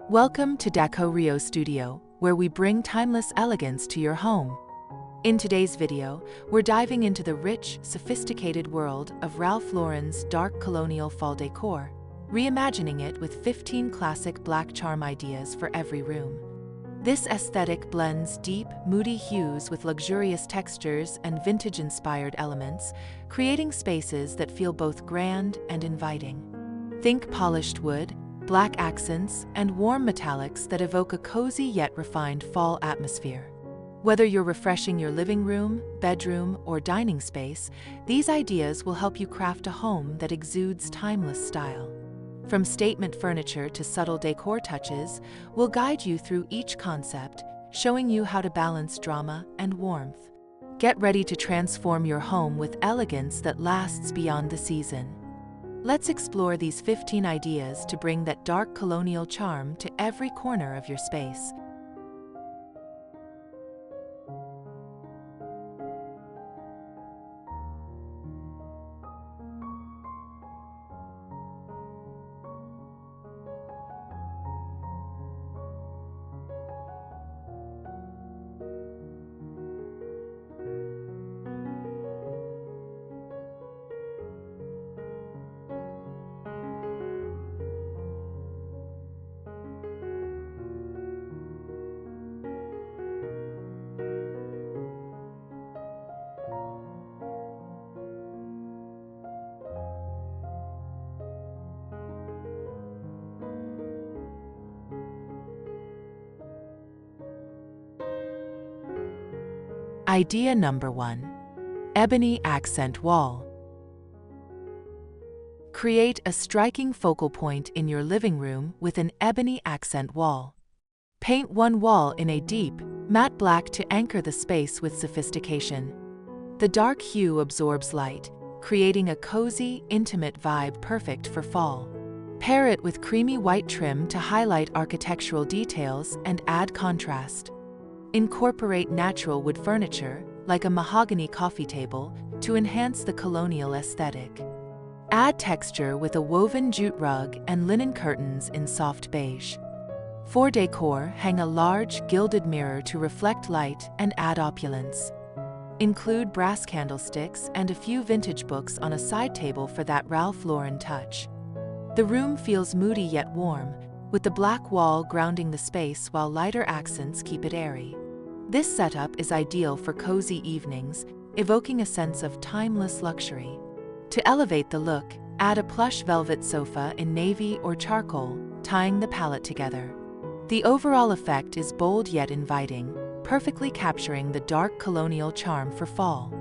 Welcome to Decor Studio, where we bring timeless elegance to your home. In today's video, we're diving into the rich, sophisticated world of Ralph Lauren's dark colonial fall decor, reimagining it with 15 classic black charm ideas for every room. This aesthetic blends deep, moody hues with luxurious textures and vintage-inspired elements, creating spaces that feel both grand and inviting. Think polished wood, black accents, and warm metallics that evoke a cozy yet refined fall atmosphere. Whether you're refreshing your living room, bedroom, or dining space, these ideas will help you craft a home that exudes timeless style. From statement furniture to subtle decor touches, we'll guide you through each concept, showing you how to balance drama and warmth. Get ready to transform your home with elegance that lasts beyond the season. Let's explore these 15 ideas to bring that dark colonial charm to every corner of your space. Idea number 1. Ebony accent wall. Create a striking focal point in your living room with an ebony accent wall. Paint one wall in a deep, matte black to anchor the space with sophistication. The dark hue absorbs light, creating a cozy, intimate vibe perfect for fall. Pair it with creamy white trim to highlight architectural details and add contrast. Incorporate natural wood furniture, like a mahogany coffee table, to enhance the colonial aesthetic. Add texture with a woven jute rug and linen curtains in soft beige. For decor, hang a large, gilded mirror to reflect light and add opulence. Include brass candlesticks and a few vintage books on a side table for that Ralph Lauren touch. The room feels moody yet warm, with the black wall grounding the space while lighter accents keep it airy. This setup is ideal for cozy evenings, evoking a sense of timeless luxury. To elevate the look, add a plush velvet sofa in navy or charcoal, tying the palette together. The overall effect is bold yet inviting, perfectly capturing the dark colonial charm for fall.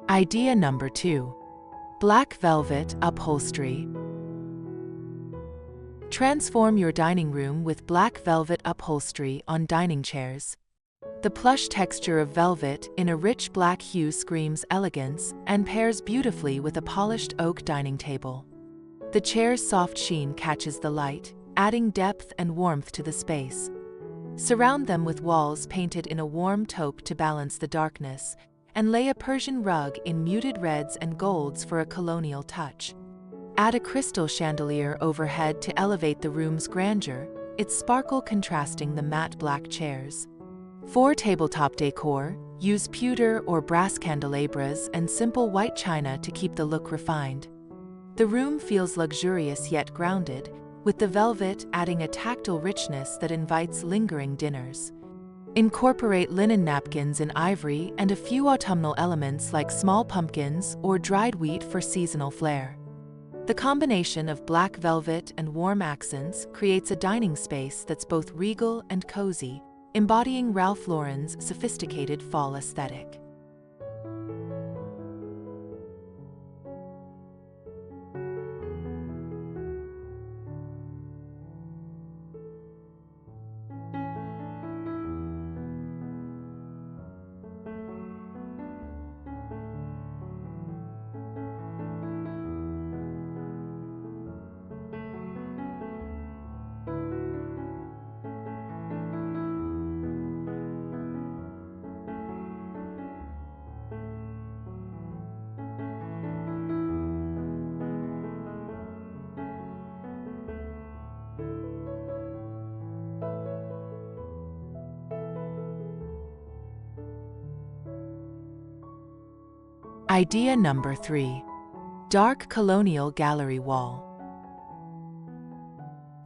Idea number 2. Black velvet upholstery. Transform your dining room with black velvet upholstery on dining chairs. The plush texture of velvet in a rich black hue screams elegance and pairs beautifully with a polished oak dining table. The chair's soft sheen catches the light, adding depth and warmth to the space. Surround them with walls painted in a warm taupe to balance the darkness, and lay a Persian rug in muted reds and golds for a colonial touch. Add a crystal chandelier overhead to elevate the room's grandeur, its sparkle contrasting the matte black chairs. For tabletop decor, use pewter or brass candelabras and simple white china to keep the look refined. The room feels luxurious yet grounded, with the velvet adding a tactile richness that invites lingering dinners. Incorporate linen napkins in ivory and a few autumnal elements like small pumpkins or dried wheat for seasonal flair. The combination of black velvet and warm accents creates a dining space that's both regal and cozy, embodying Ralph Lauren's sophisticated fall aesthetic. Idea number 3. Dark Colonial Gallery Wall.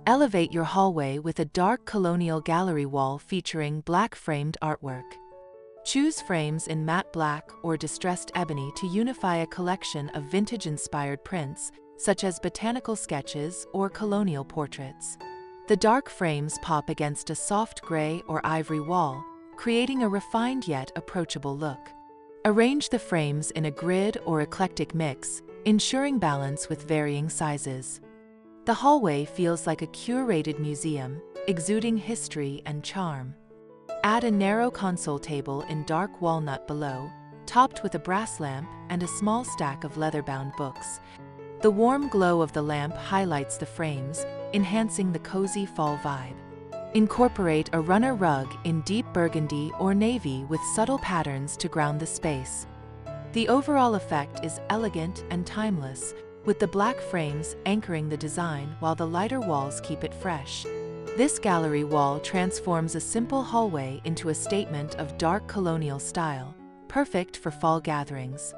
Elevate your hallway with a dark colonial gallery wall featuring black framed artwork. Choose frames in matte black or distressed ebony to unify a collection of vintage-inspired prints, such as botanical sketches or colonial portraits. The dark frames pop against a soft gray or ivory wall, creating a refined yet approachable look. Arrange the frames in a grid or eclectic mix, ensuring balance with varying sizes. The hallway feels like a curated museum, exuding history and charm. Add a narrow console table in dark walnut below, topped with a brass lamp and a small stack of leather-bound books. The warm glow of the lamp highlights the frames, enhancing the cozy fall vibe. Incorporate a runner rug in deep burgundy or navy with subtle patterns to ground the space. The overall effect is elegant and timeless, with the black frames anchoring the design while the lighter walls keep it fresh. This gallery wall transforms a simple hallway into a statement of dark colonial style, perfect for fall gatherings.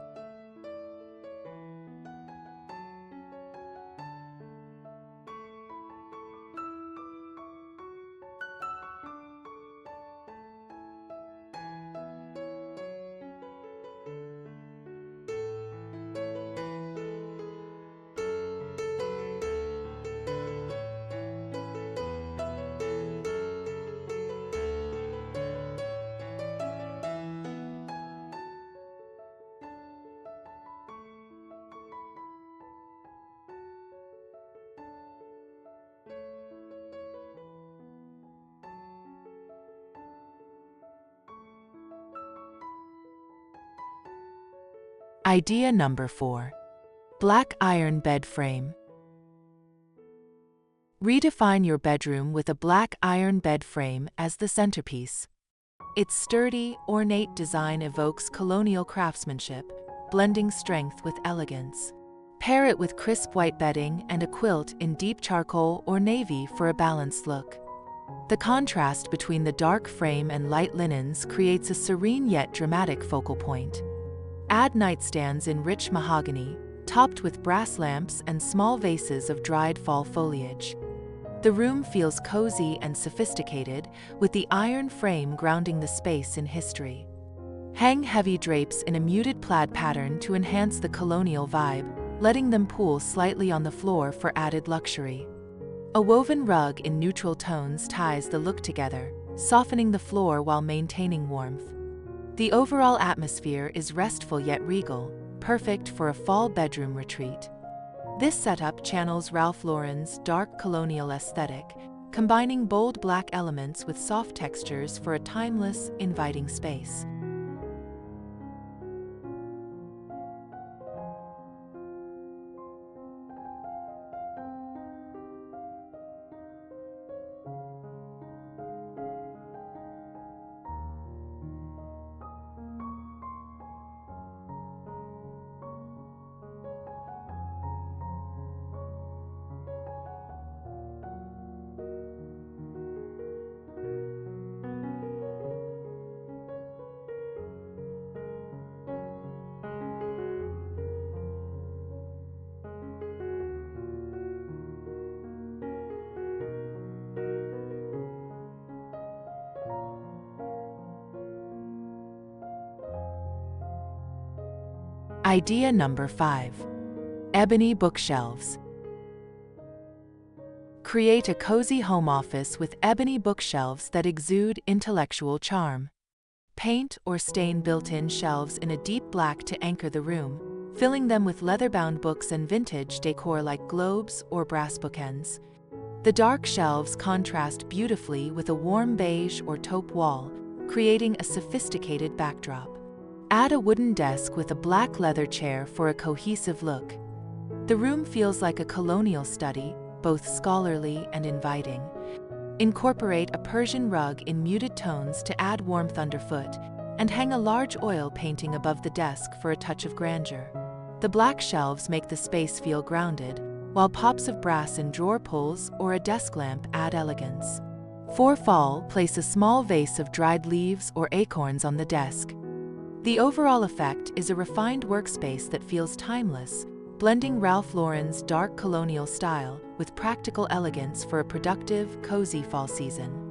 Idea number 4. Black iron bed frame. Redefine your bedroom with a black iron bed frame as the centerpiece. Its sturdy, ornate design evokes colonial craftsmanship, blending strength with elegance. Pair it with crisp white bedding and a quilt in deep charcoal or navy for a balanced look. The contrast between the dark frame and light linens creates a serene yet dramatic focal point. Add nightstands in rich mahogany, topped with brass lamps and small vases of dried fall foliage. The room feels cozy and sophisticated, with the iron frame grounding the space in history. Hang heavy drapes in a muted plaid pattern to enhance the colonial vibe, letting them pool slightly on the floor for added luxury. A woven rug in neutral tones ties the look together, softening the floor while maintaining warmth. The overall atmosphere is restful yet regal, perfect for a fall bedroom retreat. This setup channels Ralph Lauren's dark colonial aesthetic, combining bold black elements with soft textures for a timeless, inviting space. Idea number 5. Ebony Bookshelves. Create a cozy home office with ebony bookshelves that exude intellectual charm. Paint or stain built-in shelves in a deep black to anchor the room, filling them with leather-bound books and vintage decor like globes or brass bookends. The dark shelves contrast beautifully with a warm beige or taupe wall, creating a sophisticated backdrop. Add a wooden desk with a black leather chair for a cohesive look. The room feels like a colonial study, both scholarly and inviting. Incorporate a Persian rug in muted tones to add warmth underfoot, and hang a large oil painting above the desk for a touch of grandeur. The black shelves make the space feel grounded, while pops of brass in drawer pulls or a desk lamp add elegance. For fall, place a small vase of dried leaves or acorns on the desk. The overall effect is a refined workspace that feels timeless, blending Ralph Lauren's dark colonial style with practical elegance for a productive, cozy fall season.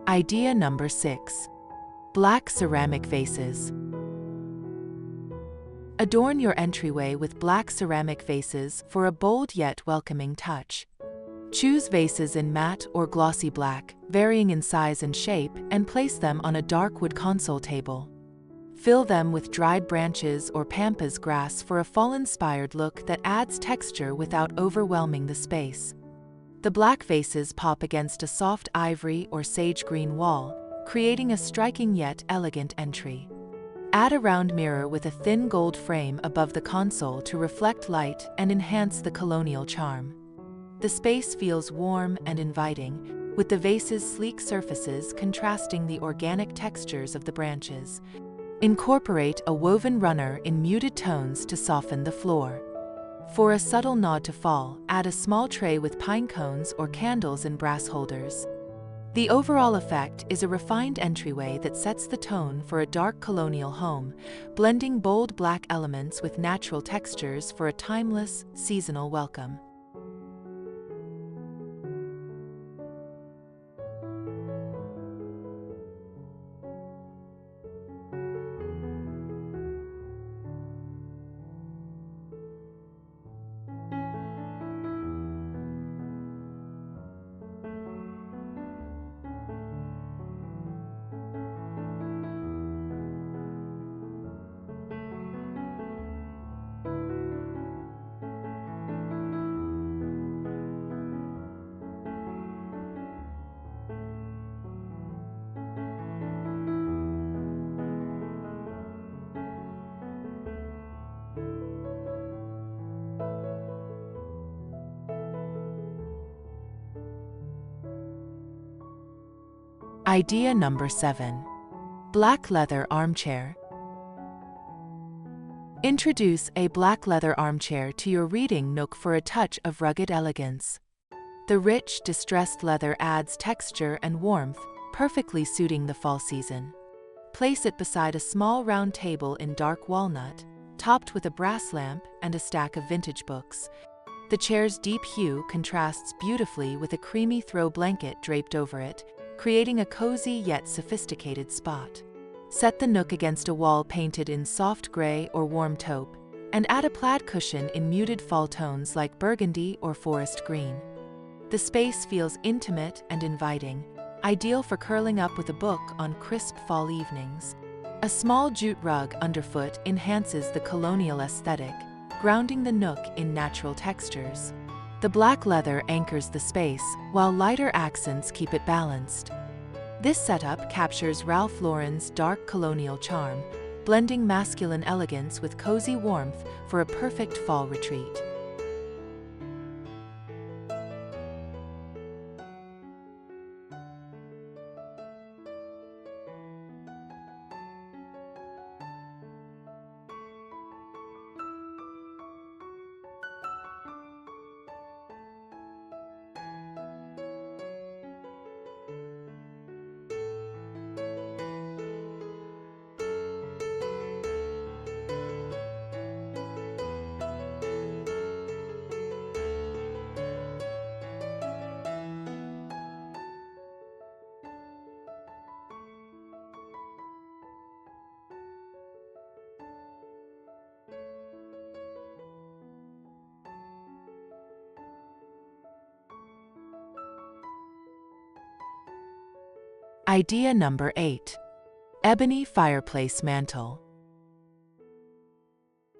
Idea number 6. Black ceramic vases. Adorn your entryway with black ceramic vases for a bold yet welcoming touch. Choose vases in matte or glossy black, varying in size and shape, and place them on a dark wood console table. Fill them with dried branches or pampas grass for a fall-inspired look that adds texture without overwhelming the space. The black vases pop against a soft ivory or sage green wall, creating a striking yet elegant entry. Add a round mirror with a thin gold frame above the console to reflect light and enhance the colonial charm. The space feels warm and inviting, with the vase's sleek surfaces contrasting the organic textures of the branches. Incorporate a woven runner in muted tones to soften the floor. For a subtle nod to fall, add a small tray with pine cones or candles in brass holders. The overall effect is a refined entryway that sets the tone for a dark colonial home, blending bold black elements with natural textures for a timeless, seasonal welcome. Idea number 7. Black leather armchair. Introduce a black leather armchair to your reading nook for a touch of rugged elegance. The rich, distressed leather adds texture and warmth, perfectly suiting the fall season. Place it beside a small round table in dark walnut, topped with a brass lamp and a stack of vintage books. The chair's deep hue contrasts beautifully with a creamy throw blanket draped over it, creating a cozy yet sophisticated spot. Set the nook against a wall painted in soft gray or warm taupe, and add a plaid cushion in muted fall tones like burgundy or forest green. The space feels intimate and inviting, ideal for curling up with a book on crisp fall evenings. A small jute rug underfoot enhances the colonial aesthetic, grounding the nook in natural textures. The black leather anchors the space, while lighter accents keep it balanced. This setup captures Ralph Lauren's dark colonial charm, blending masculine elegance with cozy warmth for a perfect fall retreat. Idea number 8. Ebony Fireplace Mantel.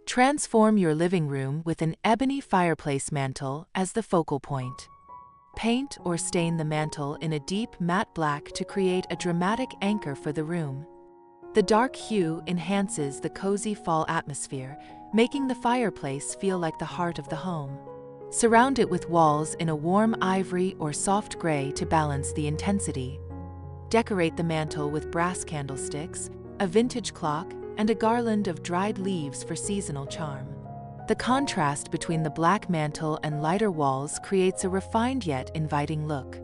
Transform your living room with an ebony fireplace mantel as the focal point. Paint or stain the mantel in a deep matte black to create a dramatic anchor for the room. The dark hue enhances the cozy fall atmosphere, making the fireplace feel like the heart of the home. Surround it with walls in a warm ivory or soft gray to balance the intensity. Decorate the mantel with brass candlesticks, a vintage clock, and a garland of dried leaves for seasonal charm. The contrast between the black mantel and lighter walls creates a refined yet inviting look.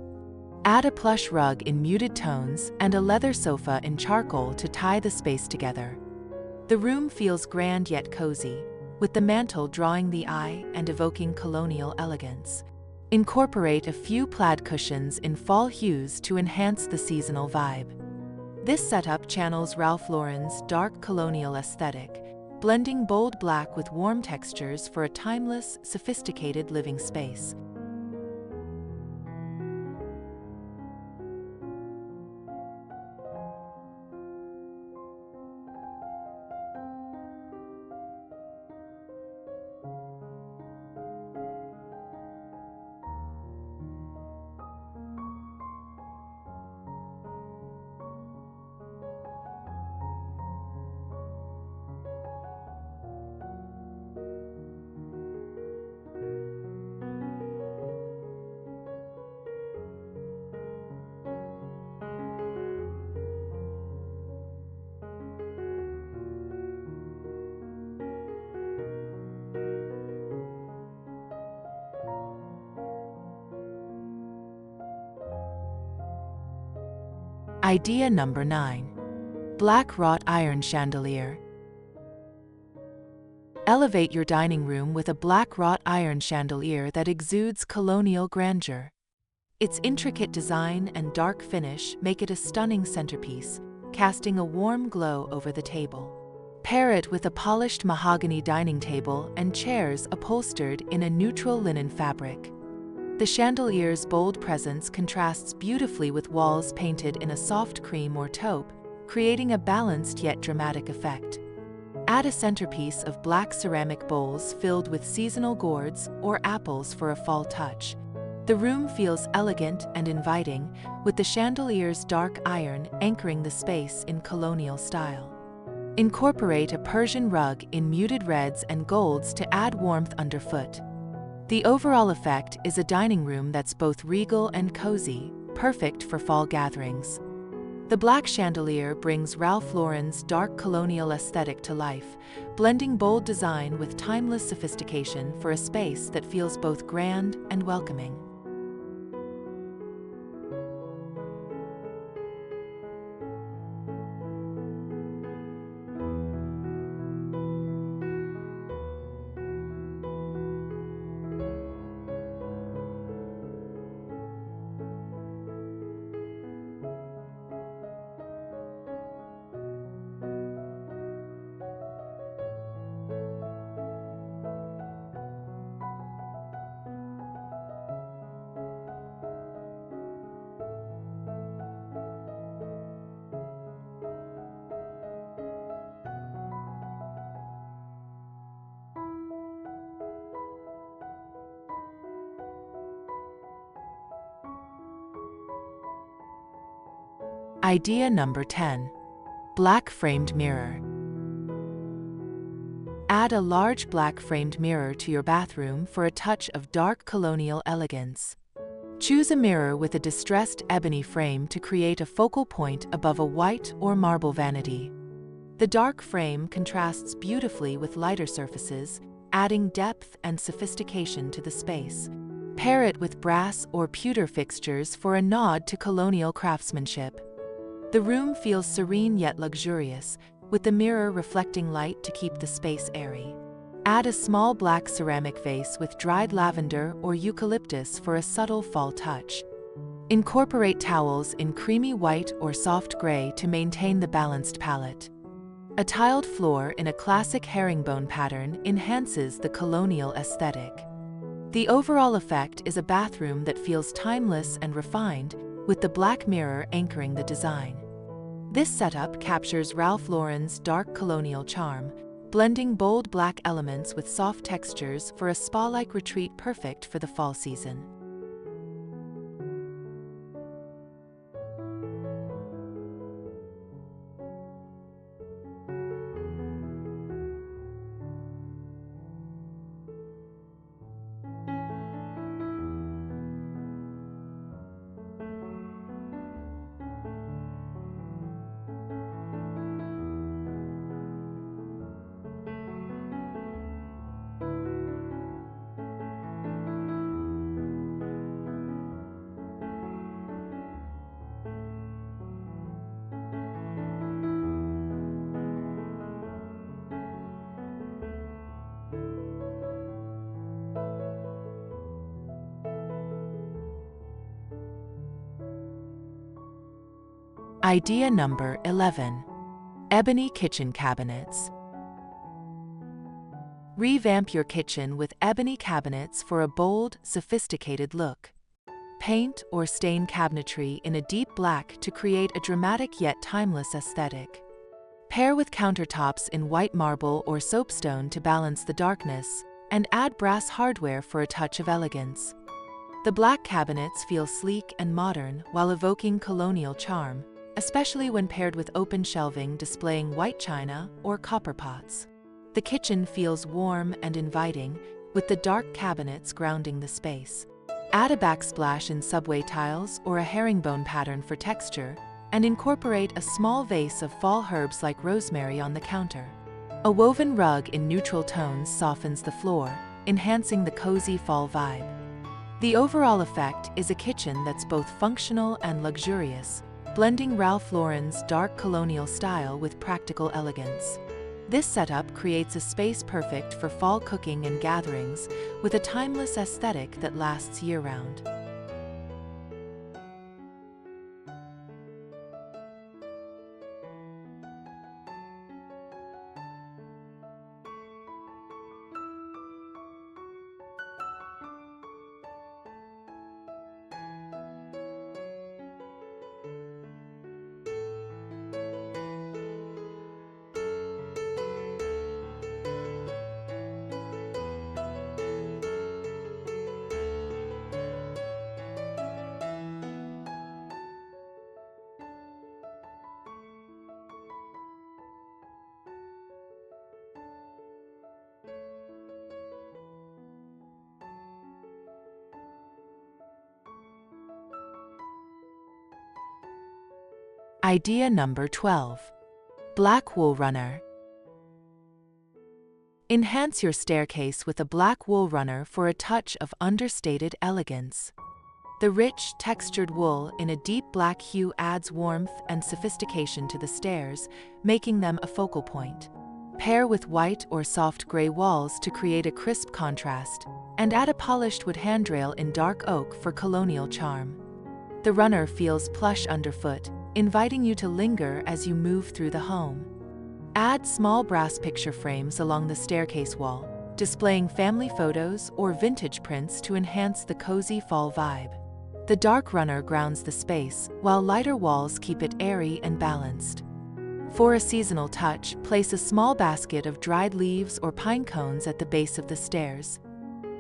Add a plush rug in muted tones and a leather sofa in charcoal to tie the space together. The room feels grand yet cozy, with the mantel drawing the eye and evoking colonial elegance. Incorporate a few plaid cushions in fall hues to enhance the seasonal vibe. This setup channels Ralph Lauren's dark colonial aesthetic, blending bold black with warm textures for a timeless, sophisticated living space. Idea number 9. Black wrought iron chandelier. Elevate your dining room with a black wrought iron chandelier that exudes colonial grandeur. Its intricate design and dark finish make it a stunning centerpiece, casting a warm glow over the table. Pair it with a polished mahogany dining table and chairs upholstered in a neutral linen fabric. The chandelier's bold presence contrasts beautifully with walls painted in a soft cream or taupe, creating a balanced yet dramatic effect. Add a centerpiece of black ceramic bowls filled with seasonal gourds or apples for a fall touch. The room feels elegant and inviting, with the chandelier's dark iron anchoring the space in colonial style. Incorporate a Persian rug in muted reds and golds to add warmth underfoot. The overall effect is a dining room that's both regal and cozy, perfect for fall gatherings. The black chandelier brings Ralph Lauren's dark colonial aesthetic to life, blending bold design with timeless sophistication for a space that feels both grand and welcoming. Idea number 10. Black framed mirror. Add a large black framed mirror to your bathroom for a touch of dark colonial elegance. Choose a mirror with a distressed ebony frame to create a focal point above a white or marble vanity. The dark frame contrasts beautifully with lighter surfaces, adding depth and sophistication to the space. Pair it with brass or pewter fixtures for a nod to colonial craftsmanship. The room feels serene yet luxurious, with the mirror reflecting light to keep the space airy. Add a small black ceramic vase with dried lavender or eucalyptus for a subtle fall touch. Incorporate towels in creamy white or soft gray to maintain the balanced palette. A tiled floor in a classic herringbone pattern enhances the colonial aesthetic. The overall effect is a bathroom that feels timeless and refined, with the black mirror anchoring the design. This setup captures Ralph Lauren's dark colonial charm, blending bold black elements with soft textures for a spa-like retreat perfect for the fall season. Idea number 11. Ebony kitchen cabinets. Revamp your kitchen with ebony cabinets for a bold, sophisticated look. Paint or stain cabinetry in a deep black to create a dramatic yet timeless aesthetic. Pair with countertops in white marble or soapstone to balance the darkness, and add brass hardware for a touch of elegance. The black cabinets feel sleek and modern while evoking colonial charm, especially when paired with open shelving displaying white china or copper pots. The kitchen feels warm and inviting, with the dark cabinets grounding the space. Add a backsplash in subway tiles or a herringbone pattern for texture, and incorporate a small vase of fall herbs like rosemary on the counter. A woven rug in neutral tones softens the floor, enhancing the cozy fall vibe. The overall effect is a kitchen that's both functional and luxurious, blending Ralph Lauren's dark colonial style with practical elegance. This setup creates a space perfect for fall cooking and gatherings, with a timeless aesthetic that lasts year-round. Idea number 12. Black wool runner. Enhance your staircase with a black wool runner for a touch of understated elegance. The rich, textured wool in a deep black hue adds warmth and sophistication to the stairs, making them a focal point. Pair with white or soft gray walls to create a crisp contrast, and add a polished wood handrail in dark oak for colonial charm. The runner feels plush underfoot, inviting you to linger as you move through the home. Add small brass picture frames along the staircase wall, displaying family photos or vintage prints to enhance the cozy fall vibe. The dark runner grounds the space, while lighter walls keep it airy and balanced. For a seasonal touch, place a small basket of dried leaves or pine cones at the base of the stairs.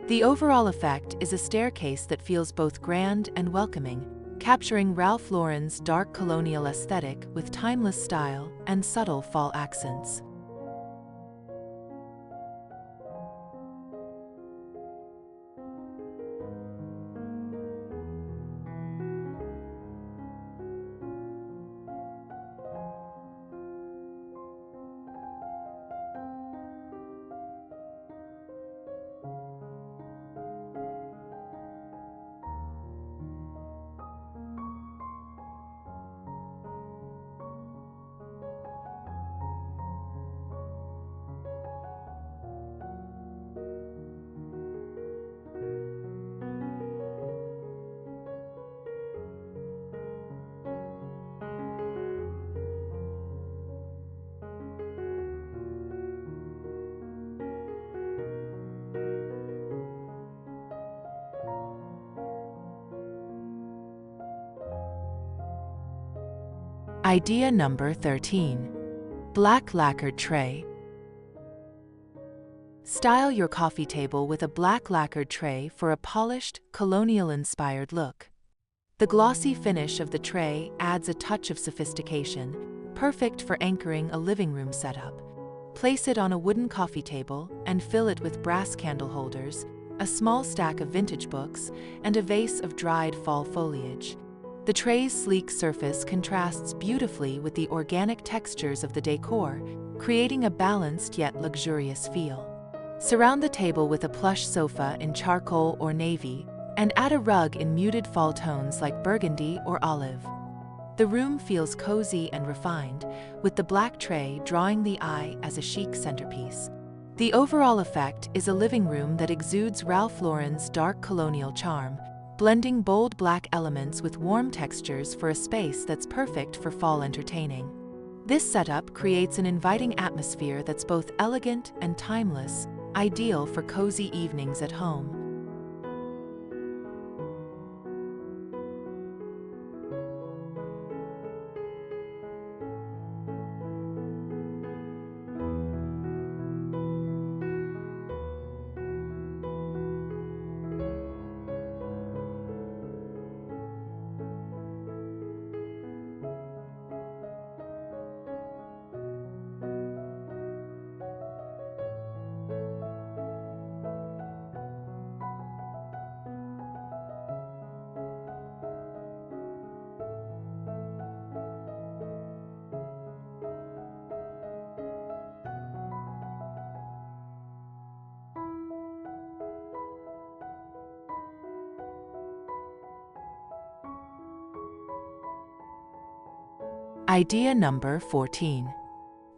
The overall effect is a staircase that feels both grand and welcoming, capturing Ralph Lauren's dark colonial aesthetic with timeless style and subtle fall accents. Idea number 13. Black lacquered tray. Style your coffee table with a black lacquered tray for a polished, colonial-inspired look. The glossy finish of the tray adds a touch of sophistication, perfect for anchoring a living room setup. Place it on a wooden coffee table and fill it with brass candle holders, a small stack of vintage books, and a vase of dried fall foliage. The tray's sleek surface contrasts beautifully with the organic textures of the decor, creating a balanced yet luxurious feel. Surround the table with a plush sofa in charcoal or navy, and add a rug in muted fall tones like burgundy or olive. The room feels cozy and refined, with the black tray drawing the eye as a chic centerpiece. The overall effect is a living room that exudes Ralph Lauren's dark colonial charm, blending bold black elements with warm textures for a space that's perfect for fall entertaining. This setup creates an inviting atmosphere that's both elegant and timeless, ideal for cozy evenings at home. Idea number 14.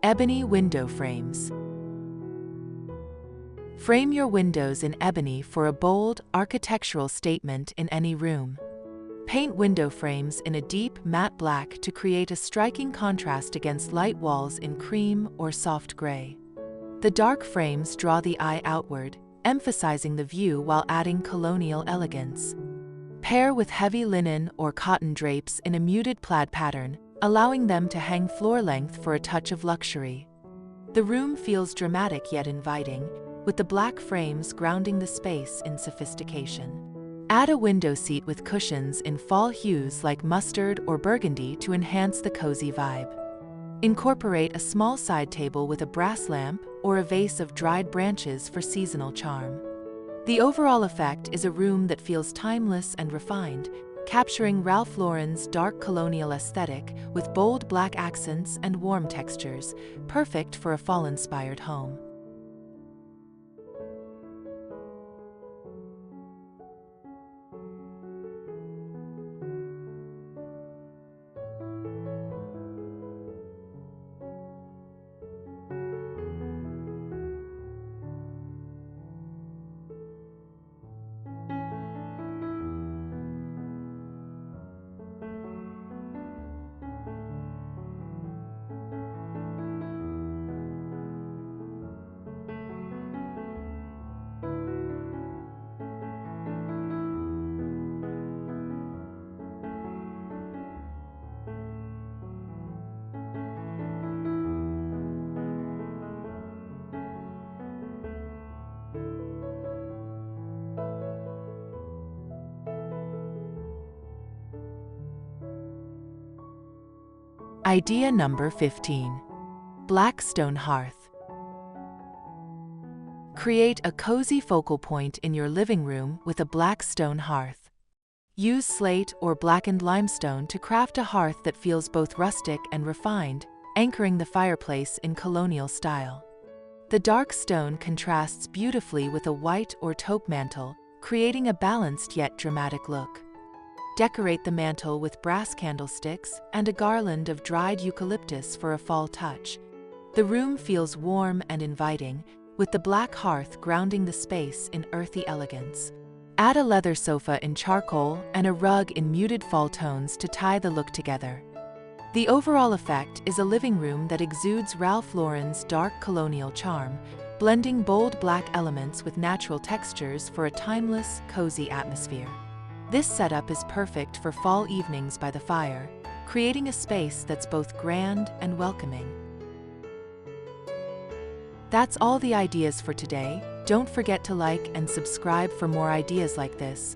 Ebony window frames. Frame your windows in ebony for a bold, architectural statement in any room. Paint window frames in a deep, matte black to create a striking contrast against light walls in cream or soft gray. The dark frames draw the eye outward, emphasizing the view while adding colonial elegance. Pair with heavy linen or cotton drapes in a muted plaid pattern, allowing them to hang floor length for a touch of luxury. The room feels dramatic yet inviting, with the black frames grounding the space in sophistication. Add a window seat with cushions in fall hues like mustard or burgundy to enhance the cozy vibe. Incorporate a small side table with a brass lamp or a vase of dried branches for seasonal charm. The overall effect is a room that feels timeless and refined, capturing Ralph Lauren's dark colonial aesthetic with bold black accents and warm textures, perfect for a fall-inspired home. Idea number 15. Black stone hearth. Create a cozy focal point in your living room with a black stone hearth. Use slate or blackened limestone to craft a hearth that feels both rustic and refined, anchoring the fireplace in colonial style. The dark stone contrasts beautifully with a white or taupe mantel, creating a balanced yet dramatic look. Decorate the mantel with brass candlesticks and a garland of dried eucalyptus for a fall touch. The room feels warm and inviting, with the black hearth grounding the space in earthy elegance. Add a leather sofa in charcoal and a rug in muted fall tones to tie the look together. The overall effect is a living room that exudes Ralph Lauren's dark colonial charm, blending bold black elements with natural textures for a timeless, cozy atmosphere. This setup is perfect for fall evenings by the fire, creating a space that's both grand and welcoming. That's all the ideas for today. Don't forget to like and subscribe for more ideas like this.